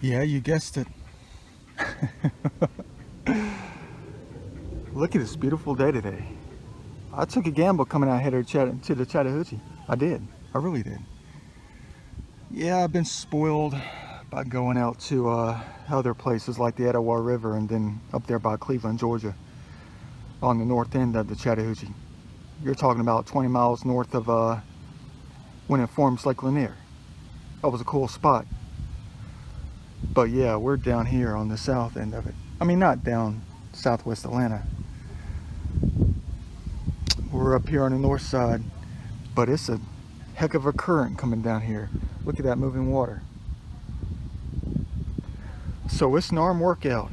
Yeah, you guessed it. Look at this beautiful day today. I took a gamble coming out here to the Chattahoochee. I did. I really did. Yeah, I've been spoiled by going out to other places like the Etowah River and then up there by Cleveland, Georgia, on the north end of the Chattahoochee. You're talking about 20 miles north of when it forms Lake Lanier. That was a cool spot. But yeah, we're down here on the south end of it. I mean, not down southwest Atlanta. We're up here on the north side, but it's a heck of a current coming down here. Look at that moving water. So it's an arm workout.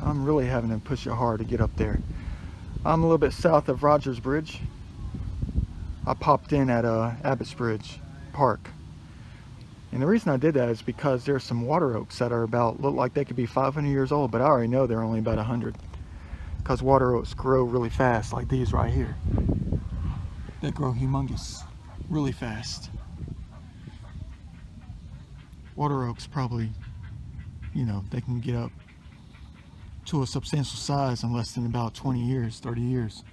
I'm really having to push it hard to get up there. I'm a little bit south of Rogers Bridge. I popped in at Abbott's Bridge Park. And the reason I did that is because there's some water oaks that are look like they could be 500 years old, but I already know they're only about 100. Because water oaks grow really fast, like these right here. They grow humongous, really fast. Water oaks probably, they can get up to a substantial size in less than about 20 years, 30 years.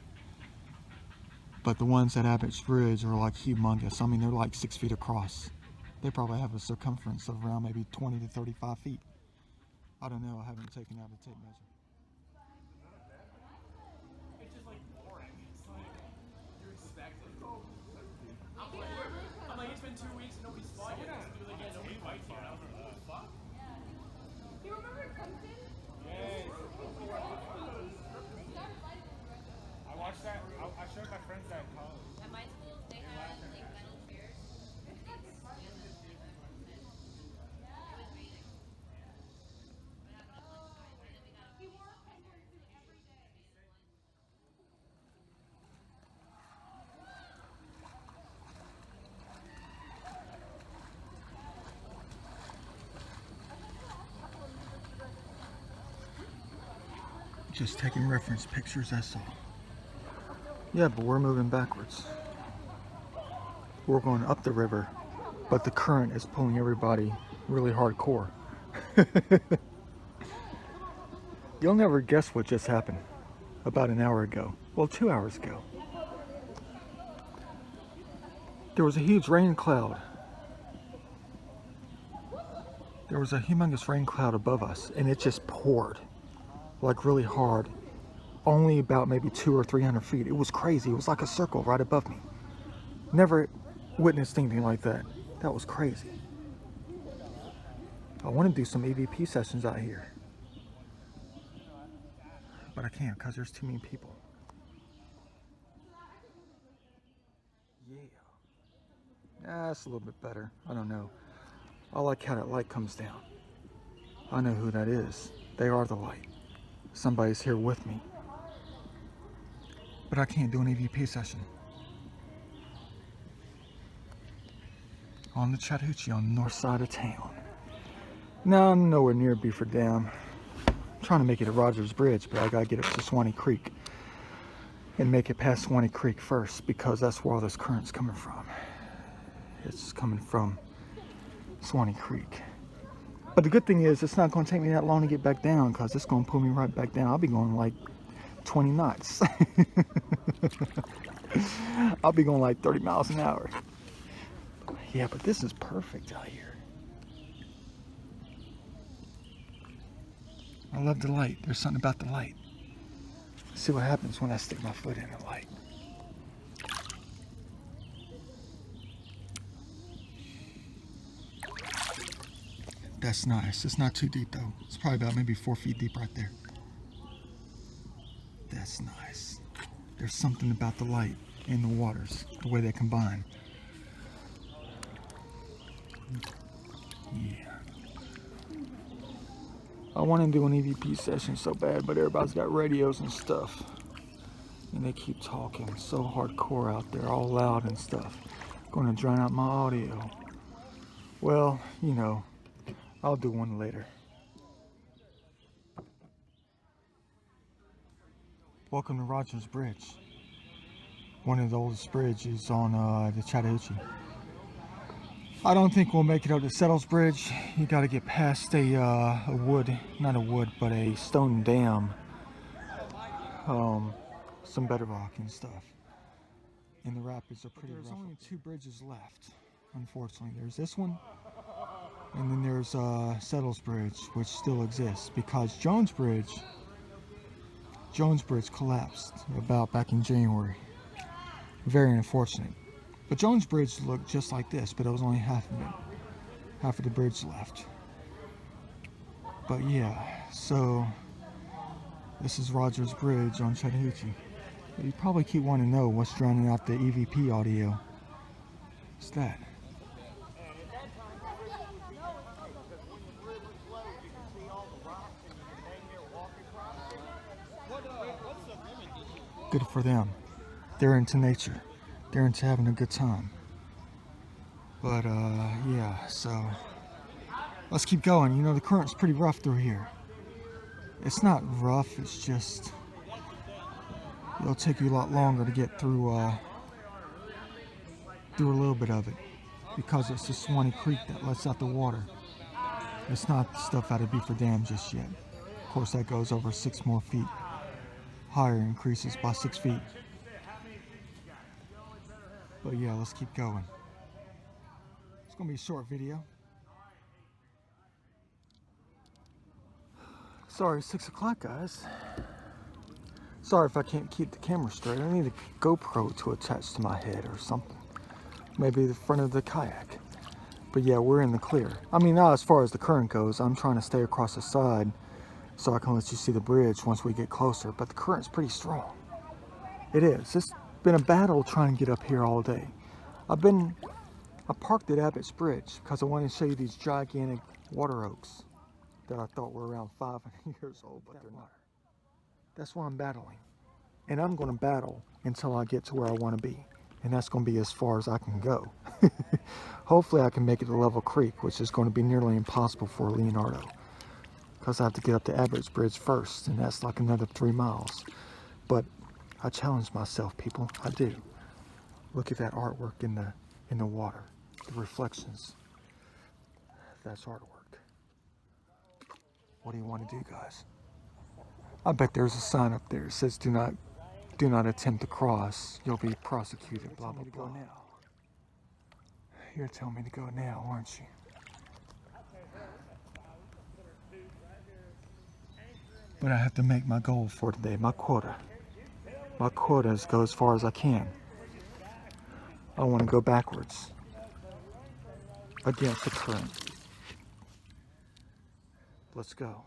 But the ones at Abbott's Bridge are like humongous. I mean, they're like 6 feet across. They probably have a circumference of around maybe 20 to 35 feet. I don't know, I haven't taken out a tape measure. It's just like boring. It's like you expect it. I'm like, it's been 2 weeks and nobody's fought yet. They're like, yeah, nobody fights here. And I was like, what the fuck? You remember Clemson? Yes. I watched that. I showed my friends that in college. At my school, they had like metal chairs. Just taking reference pictures, that's all. Yeah, but we're moving backwards. We're going up the river, but the current is pulling everybody really hardcore. You'll never guess what just happened about an hour ago. Well, 2 hours ago. There was a huge rain cloud. There was a humongous rain cloud above us, and it just poured like really hard. Only about maybe 200 or 300 feet. It was crazy. It was like a circle right above me. Never witnessed anything like that. That was crazy. I want to do some EVP sessions out here, but I can't because there's too many people. Yeah. That's a little bit better. I don't know. I like how that light comes down. I know who that is. They are the light. Somebody's here with me. But I can't do an EVP session. On the Chattahoochee on the north side of town. Now I'm nowhere near Beaufort Dam. I'm trying to make it to Rogers Bridge, but I gotta get up to Swanee Creek and make it past Swanee Creek first because that's where all this current's coming from. It's coming from Swanee Creek. But the good thing is it's not going to take me that long to get back down because it's going to pull me right back down. I'll be going like 20 knots. I'll be going like 30 miles an hour. Yeah, but this is perfect out here. I love the light. There's something about the light. Let's see what happens when I stick my foot in the light. That's nice. It's not too deep though. It's probably about maybe 4 feet deep right there. That's nice. There's something about the light and the waters, the way they combine. Yeah. I want to do an EVP session so bad, but everybody's got radios and stuff. And they keep talking so hardcore out there, all loud and stuff. Going to drown out my audio. Well, I'll do one later. Welcome to Rogers Bridge. One of the oldest bridges on the Chattahoochee. I don't think we'll make it up to Settles Bridge. You got to get past a wood, not a wood, but a stone dam. Some bedrock and stuff. And the rapids are pretty rough. There's only 2 bridges left, unfortunately. There's this one, and then there's Settles Bridge, which still exists because Jones Bridge collapsed about back in January. Very unfortunate. But Jones Bridge looked just like this, but it was only half of it. Half of the bridge left. But yeah, so this is Rogers Bridge on Chattahoochee. You probably keep wanting to know what's drowning out the EVP audio. What's that? Good for them. They're into nature. They're into having a good time. But yeah, so let's keep going. You know, the current's pretty rough through here. It's not rough, it's just it'll take you a lot longer to get through a little bit of it because it's the Swanee Creek that lets out the water. It's not stuff out of Beaver Dam just yet. Of course, that goes over 6 more feet. Higher, increases by 6 feet. But yeah, let's keep going. It's gonna be a short video. Sorry, it's 6 o'clock, guys. Sorry if I can't keep the camera straight. I need a GoPro to attach to my head or something. Maybe the front of the kayak. But yeah, we're in the clear. I mean, not as far as the current goes. I'm trying to stay across the side so I can let you see the bridge once we get closer. But the current's pretty strong. It is. It's been a battle trying to get up here all day. I parked at Abbott's Bridge because I wanted to show you these gigantic water oaks that I thought were around 500 years old, but they're not. That's why I'm battling. And I'm going to battle until I get to where I want to be. And that's going to be as far as I can go. Hopefully I can make it to Level Creek, which is going to be nearly impossible for Leonardo. Because I have to get up to Abbott's Bridge first, and that's like another 3 miles. But I challenge myself, people. I do. Look at that artwork in the water. The reflections. That's artwork. What do you want to do, guys? I bet there's a sign up there that says do not attempt to cross. You'll be prosecuted, blah, blah, blah. You're telling me to go now, aren't you? But I have to make my goal for today, my quota. My quota is go as far as I can. I want to go backwards against the current. Let's go.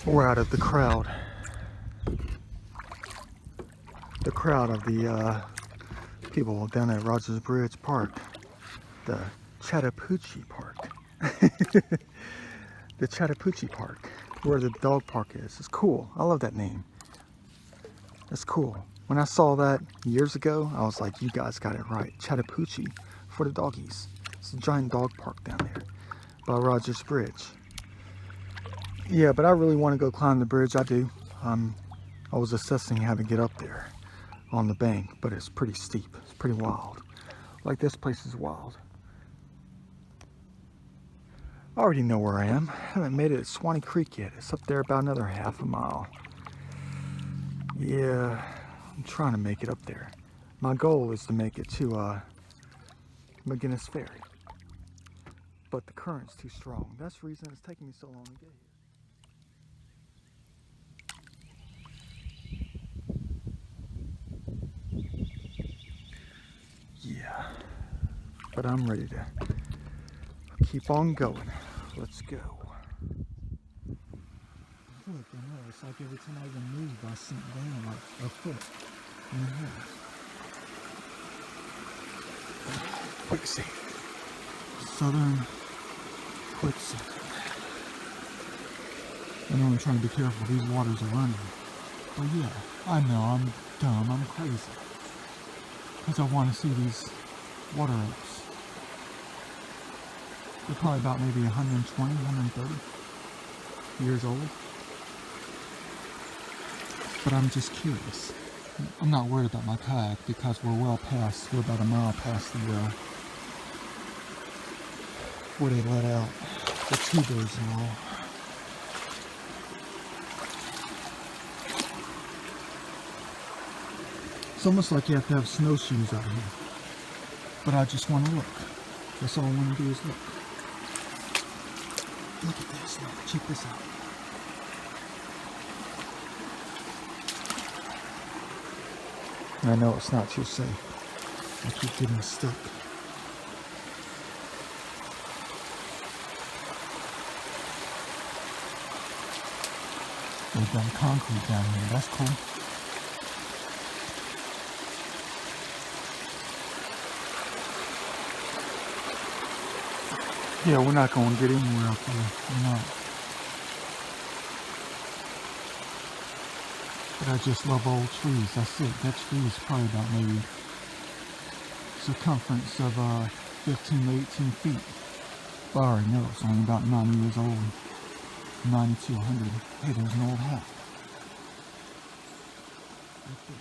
We're out of the crowd. The crowd of the people down at Rogers Bridge Park. The Chattahoochee Park. The Chattahoochee Park, where the dog park is. It's cool. I love that name. It's cool. When I saw that years ago, I was like, you guys got it right. Chattahoochee for the doggies. It's a giant dog park down there by Rogers Bridge. Yeah, but I really want to go climb the bridge. I do. I was assessing how to get up there on the bank, but it's pretty steep. It's pretty wild. Like, this place is wild. I already know where I am. I haven't made it at Swanee Creek yet. It's up there about another half a mile. Yeah, I'm trying to make it up there. My goal is to make it to McGinnis Ferry. But the current's too strong. That's the reason it's taking me so long to get here. Yeah, but I'm ready to keep on going. Let's go. Look, I know, it's like every time I even move, I sink down like a foot and a half. Quicksand. Southern quicksand. I know I'm trying to be careful, these waters are running. But yeah, I know, I'm dumb, I'm crazy. Because I want to see these water oaks. They're probably about maybe 120, 130 years old. But I'm just curious. I'm not worried about my kayak because we're about a mile past the where they let out the tubers and all. It's almost like you have to have snowshoes out here. But I just want to look. That's all I want to do is look. Look at this. Now, check this out. I know it's not too safe. I keep getting stuck. They've done concrete down here. That's cool. Yeah, we're not going to get anywhere up there. We're not. But I just love old trees. That's it. That tree is probably about maybe circumference of 15 to 18 feet. But I already know it's only about 90 years old. 90 to 100. Hey, there's an old hat. Right there.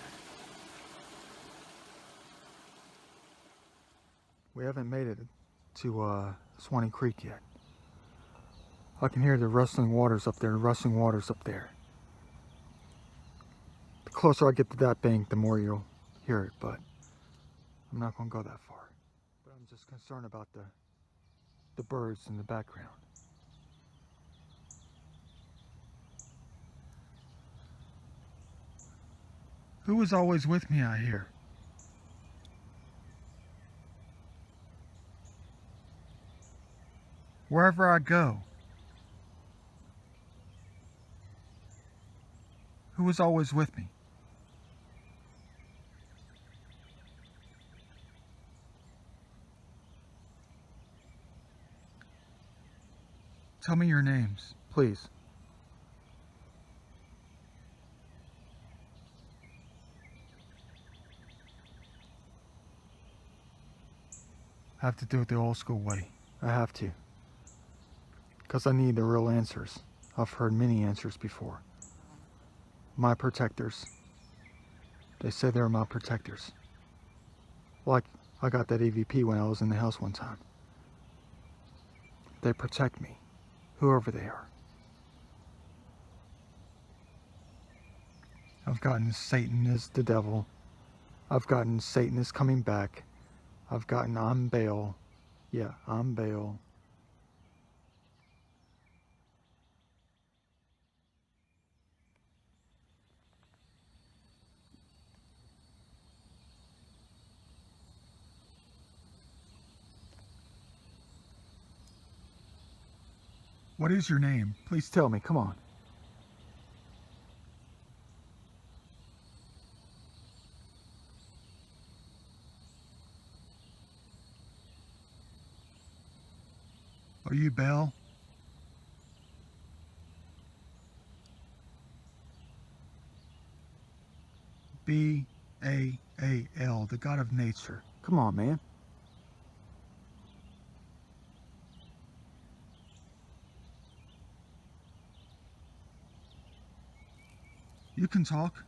We haven't made it to Swanee Creek yet. I can hear the rustling waters up there, The closer I get to that bank, the more you'll hear it, but I'm not going to go that far. But I'm just concerned about the birds in the background. Who is always with me out here? Wherever I go. Who is always with me? Tell me your names, please. I have to do it the old school way. I have to. Because I need the real answers. I've heard many answers before. My protectors. They say they're my protectors. Like I got that EVP when I was in the house one time. They protect me, whoever they are. I've gotten Satan is the devil. I've gotten Satan is coming back. I've gotten I'm Baal. Yeah, I'm Baal. What is your name? Please tell me, come on. Are you Baal? B-A-A-L, the God of nature. Come on, man. You can talk.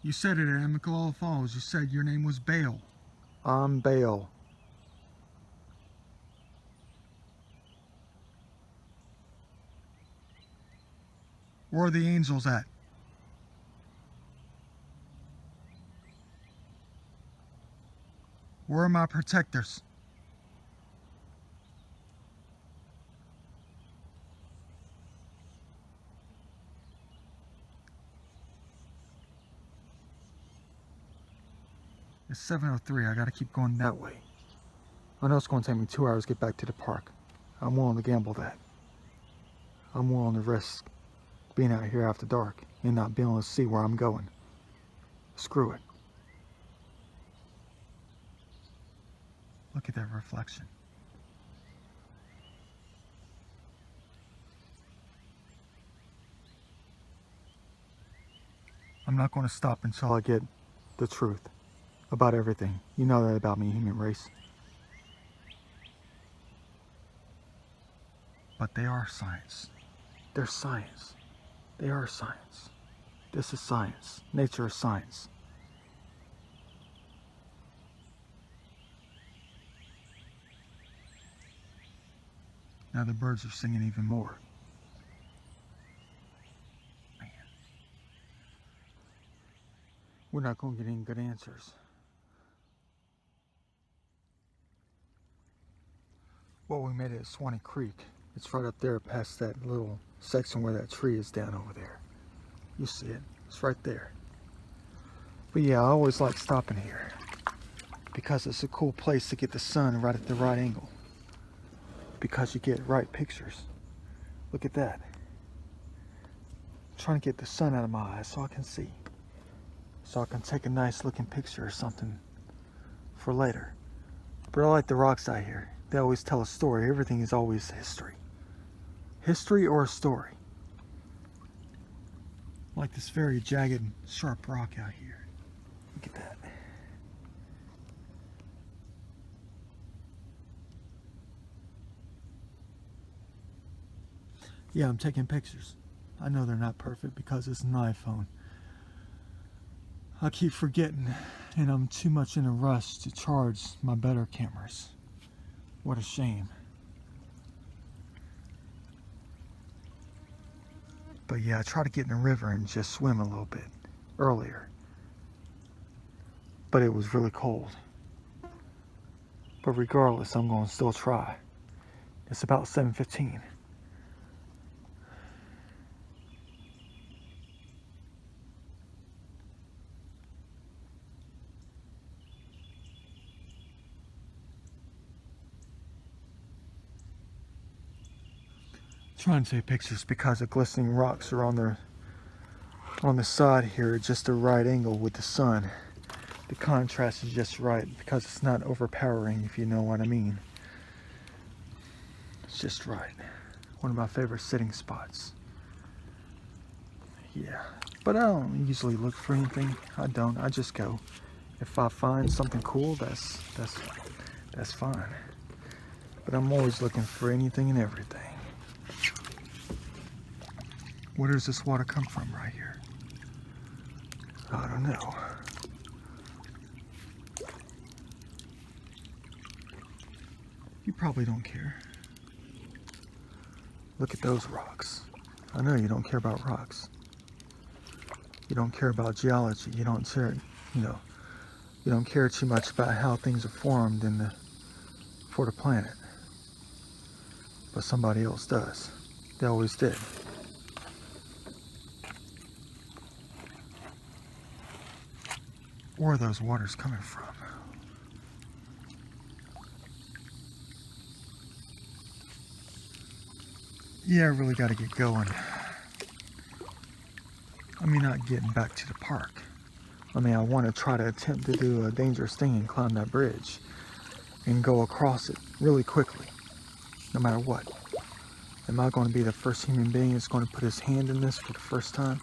You said it at Amicalola Falls. You said your name was Baal. I'm Baal. Where are the angels at? Where are my protectors? It's 7:03. I gotta keep going that way. I know it's gonna take me 2 hours to get back to the park. I'm willing to gamble that. I'm willing to risk being out here after dark and not being able to see where I'm going. Screw it. Look at that reflection. I'm not going to stop until I get the truth about everything. You know that about me, human race. But they are science. They're science. They are science. This is science. Nature is science. Now the birds are singing even more. Man. We're not going to get any good answers. Well, we made it at Swanee Creek. It's right up there past that little section where that tree is down over there. You see it. It's right there. But yeah, I always like stopping here because it's a cool place to get the sun right at the right angle. Because you get right pictures. Look at that. I'm trying to get the sun out of my eyes so I can see. So I can take a nice looking picture or something for later. But I like the rocks out here. They always tell a story. Everything is always history. History or a story. Like this very jagged, sharp rock out here. Look at that. Yeah, I'm taking pictures. I know they're not perfect because it's an iPhone. I keep forgetting, and I'm too much in a rush to charge my better cameras. What a shame. But yeah, I try to get in the river and just swim a little bit earlier. But it was really cold. But regardless, I'm going to still try. It's about 7:15. Trying to take pictures because the glistening rocks are on the side here at just the right angle with the sun. The contrast is just right because it's not overpowering, if you know what I mean. It's just right. One of my favorite sitting spots. Yeah, but I don't usually look for anything. I don't. I just go. If I find something cool, that's fine. But I'm always looking for anything and everything. Where does this water come from right here? I don't know. You probably don't care. Look at those rocks. I know you don't care about rocks. You don't care about geology. You don't care, you don't care too much about how things are formed for the planet. But somebody else does. They always did. Where are those waters coming from? Yeah, I really got to get going. I mean, not getting back to the park. I mean, I want to try to attempt to do a dangerous thing and climb that bridge and go across it really quickly, no matter what. Am I going to be the first human being that's going to put his hand in this for the first time?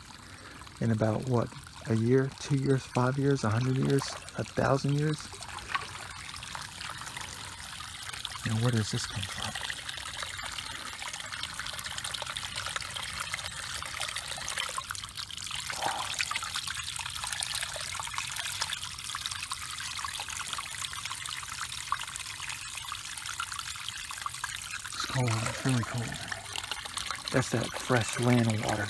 In about, what, a year, 2 years, 5 years, 100 years, 1,000 years? Now, where does this come from? It's cold, it's really cold. That's that fresh land water.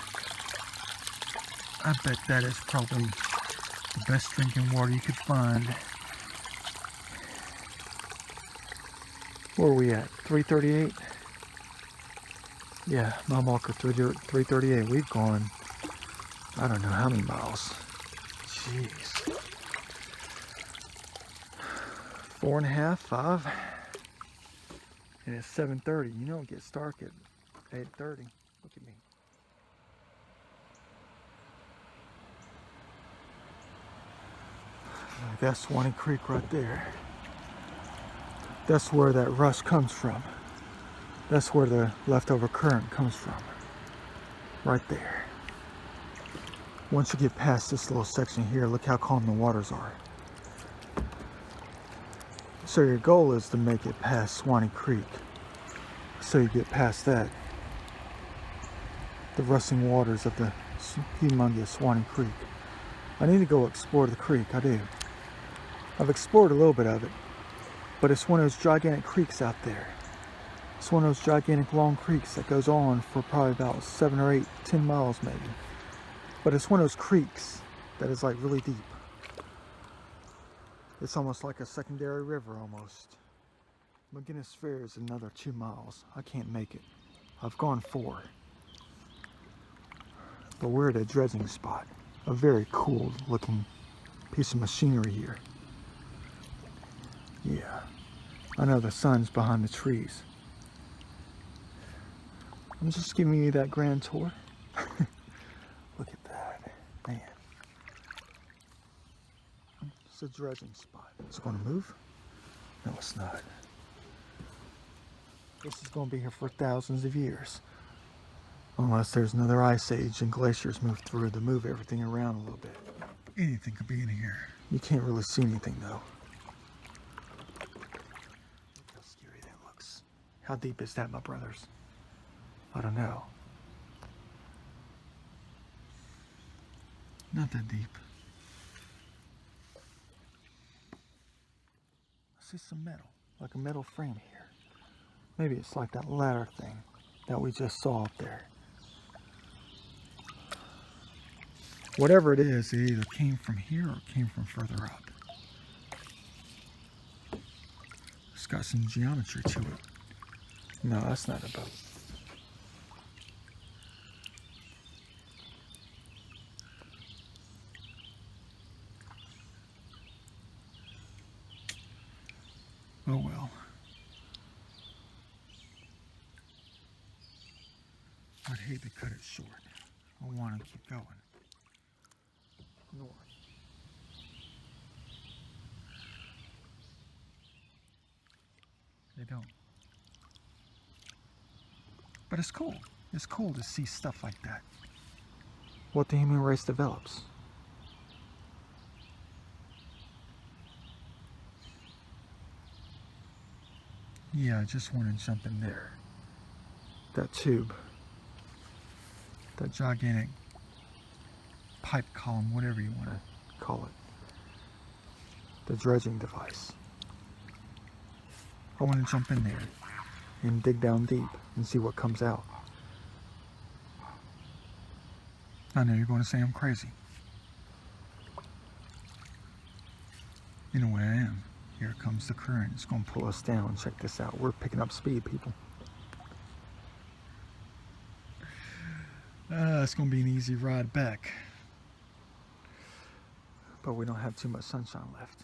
I bet that is probably the best drinking water you could find. Where are we at? 338? Yeah, mile marker 338. We've gone, I don't know how many miles. Jeez. 4.5, 5. And it's 7:30. You know it gets dark at 8:30. Look at me. That's Swanee Creek right there. That's where that rush comes from. That's where the leftover current comes from. Right there. Once you get past this little section here, look how calm the waters are. So your goal is to make it past Swanee Creek. So you get past that, the rushing waters of the humongous Swanee Creek. I need to go explore the creek, I do. I've explored a little bit of it, but it's one of those gigantic creeks out there. It's one of those gigantic long creeks that goes on for probably about 7 or 8, 10 miles maybe. But it's one of those creeks that is like really deep. It's almost like a secondary river almost. McGinnis Fair is another 2 miles. I can't make it. I've gone 4. But we're at a dredging spot. A very cool looking piece of machinery here. Yeah, I know the sun's behind the trees. I'm just giving you that grand tour. Look at that, man. It's a dredging spot. It's going to move? No, it's not. This is going to be here for thousands of years. Unless there's another ice age and glaciers move through to move everything around a little bit. Anything could be in here. You can't really see anything though. Look how scary that looks. How deep is that, my brothers? I don't know. Not that deep. I see some metal, like a metal frame here. Maybe it's like that ladder thing that we just saw up there. Whatever it is, it either came from here or came from further up. It's got some geometry to it. No, that's not a boat. Oh well. I'd hate to cut it short. I want to keep going. North. They don't. But it's cool. It's cool to see stuff like that. What the human race develops. Yeah, I just want to jump in there. That tube. That gigantic pipe column, whatever you want to call it. The dredging device. I want to jump in there and dig down deep and see what comes out. I know you're going to say I'm crazy. In a way I am. Here comes the current. It's going to pull us down. Check this out. We're picking up speed, people. It's going to be an easy ride back. But we don't have too much sunshine left.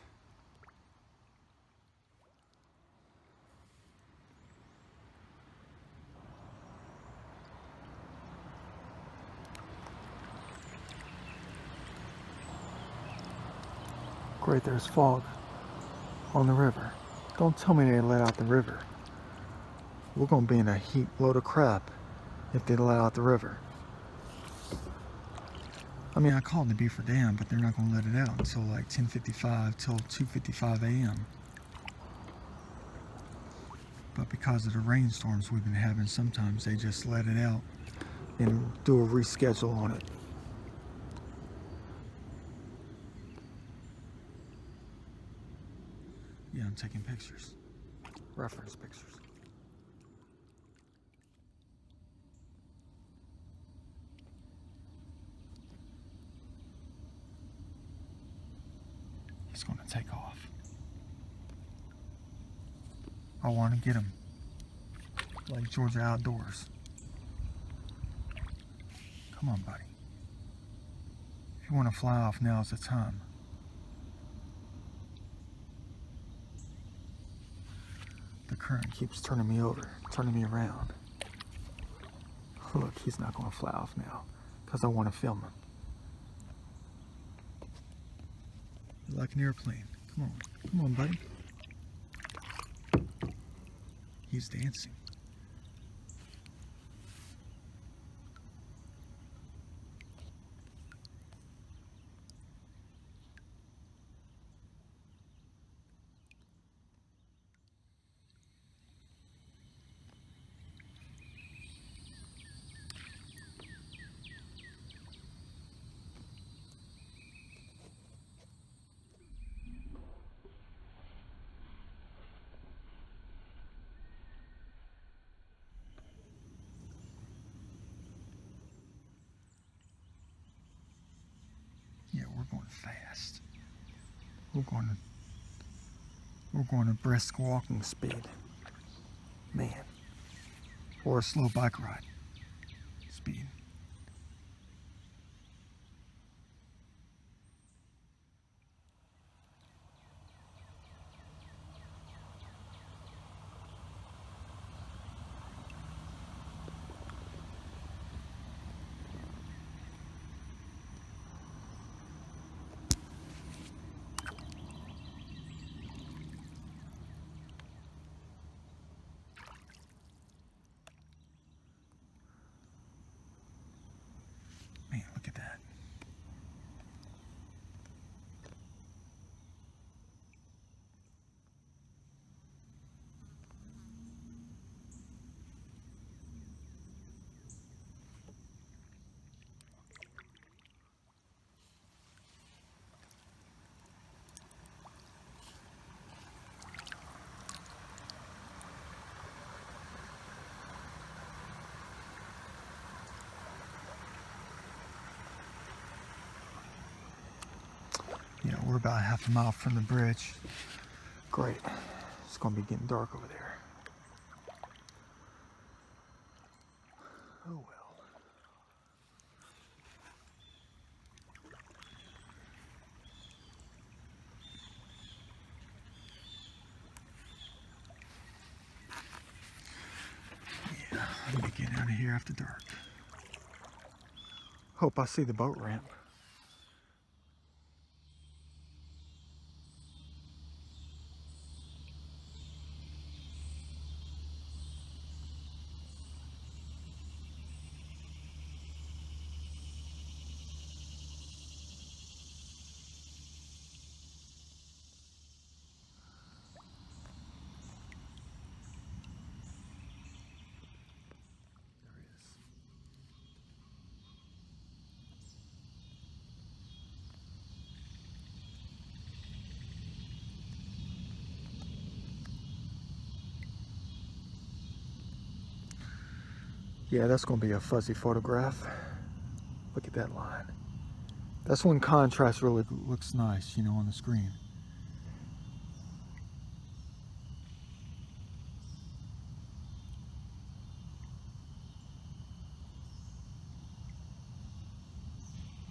Great, there's fog on the river. Don't tell me they let out the river. We're going to be in a heap load of crap if they let out the river. I mean, I called the Beaver Dam, but they're not going to let it out until like 10:55 till 2:55 a.m. But because of the rainstorms we've been having, sometimes they just let it out and do a reschedule on it. Yeah, I'm taking pictures. Reference pictures. He's going to take off. I want to get him. Like Georgia Outdoors. Come on, buddy. If you want to fly off, now's the time. The current keeps turning me over, turning me around. Look, he's not going to fly off now because I want to film him. Like an airplane. Come on, buddy. He's dancing. fast. We're going to brisk walking speed. Man. Or a slow bike ride speed. Man, look at that. Yeah, we're about half a mile from the bridge. Great. It's going to be getting dark over there. Oh well. Yeah, I'm going to get out of here after dark. Hope I see the boat ramp. There it is. Yeah, that's going to be a fuzzy photograph. Look at that line. That's when contrast really looks nice, you know, on the screen.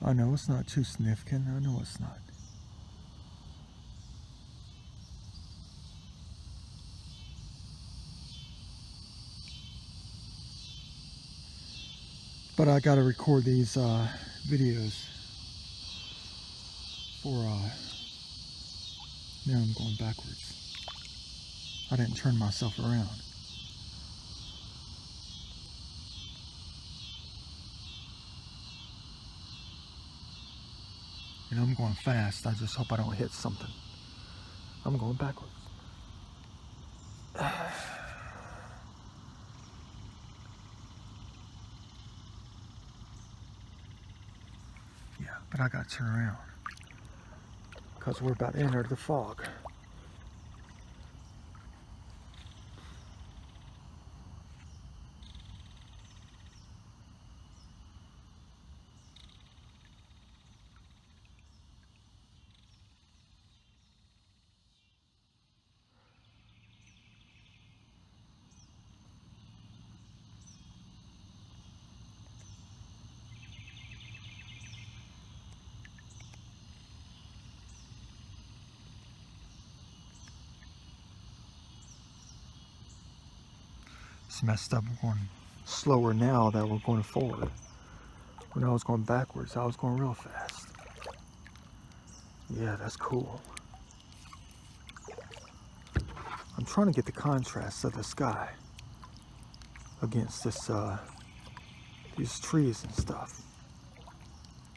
I know it's not too significant. I know it's not. But I got to record these videos for, now I'm going backwards. I didn't turn myself around. And I'm going fast. I just hope I don't hit something. I'm going backwards. Yeah, but I got to turn around because we're about to enter the fog. It's messed up. We're going slower now that we're going forward. When I was going backwards, I was going real fast. Yeah, that's cool. I'm trying to get the contrast of the sky against this, these trees and stuff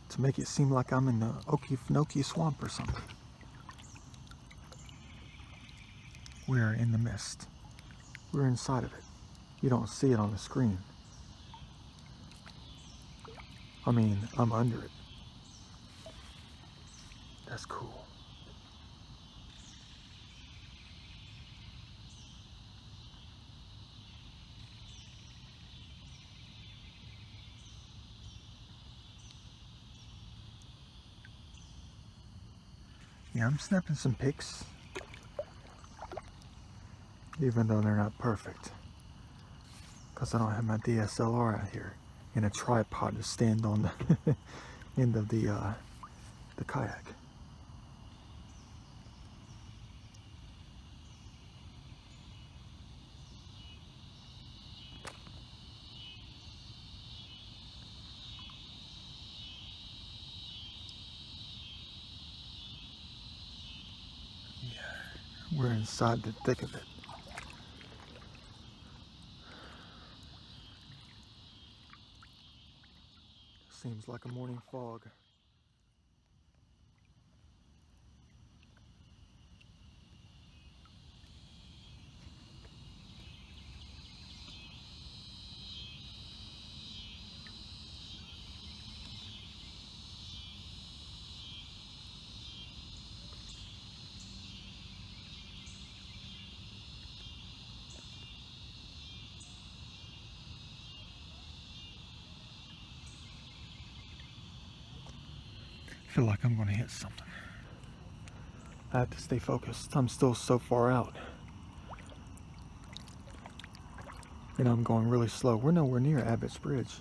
to make it seem like I'm in the Okefenokee swamp or something. We're in the mist. We're inside of it. You don't see it on the screen. I mean, I'm under it. That's cool. Yeah, I'm snapping some pics, even though they're not perfect, because I don't have my DSLR out here and a tripod to stand on the end of the kayak. Yeah, we're inside the thick of it. Seems like a morning fog. I feel like I'm going to hit something. I have to stay focused. I'm still so far out. And I'm going really slow. We're nowhere near Abbott's Bridge.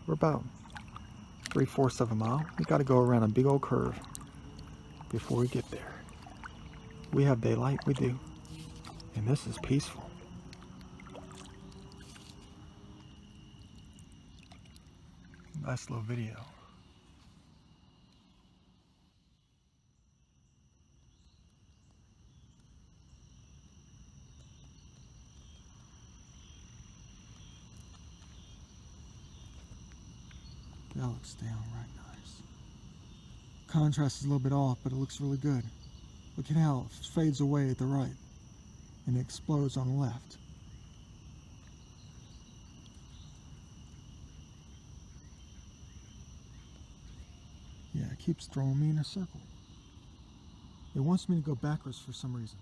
We're about 3/4 of a mile. We got to go around a big old curve before we get there. We have daylight, we do. And this is peaceful. Nice little video. That looks downright nice. Contrast is a little bit off, but it looks really good. Look at how it fades away at the right and it explodes on the left. Yeah, it keeps throwing me in a circle. It wants me to go backwards for some reason.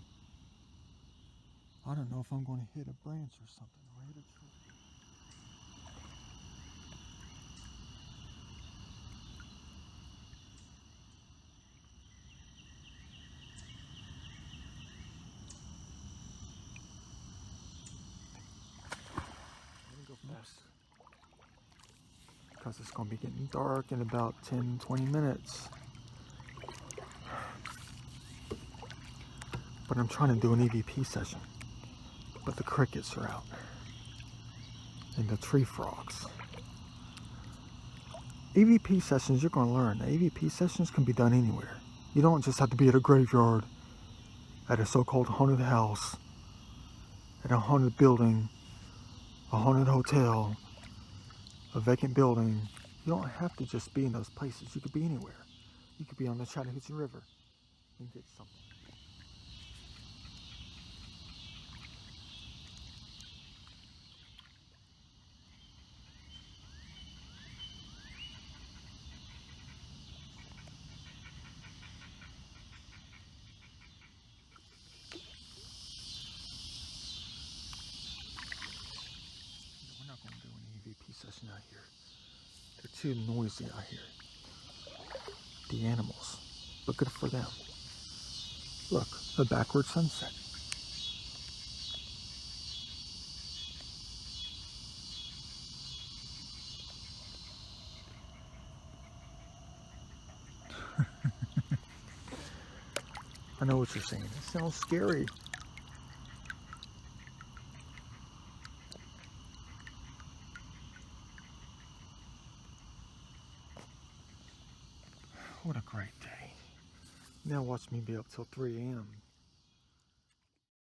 I don't know if I'm going to hit a branch or something, or hit a tree. Let me go faster, because it's going to be getting dark in about 10-20 minutes. But I'm trying to do an EVP session, but the crickets are out and the tree frogs. EVP sessions, you're going to learn that EVP sessions can be done anywhere. You don't just have to be at a graveyard, at a so-called haunted house, at a haunted building, a haunted hotel, a vacant building. You don't have to just be in those places. You could be anywhere. You could be on the Chattahoochee River and get something. We're not going to do an EVP session out here. They're too noisy out here. The animals. But good for them. Look, a backward sunset. I know what you're saying. It sounds scary. What a great day. Now watch me be up till 3 a.m.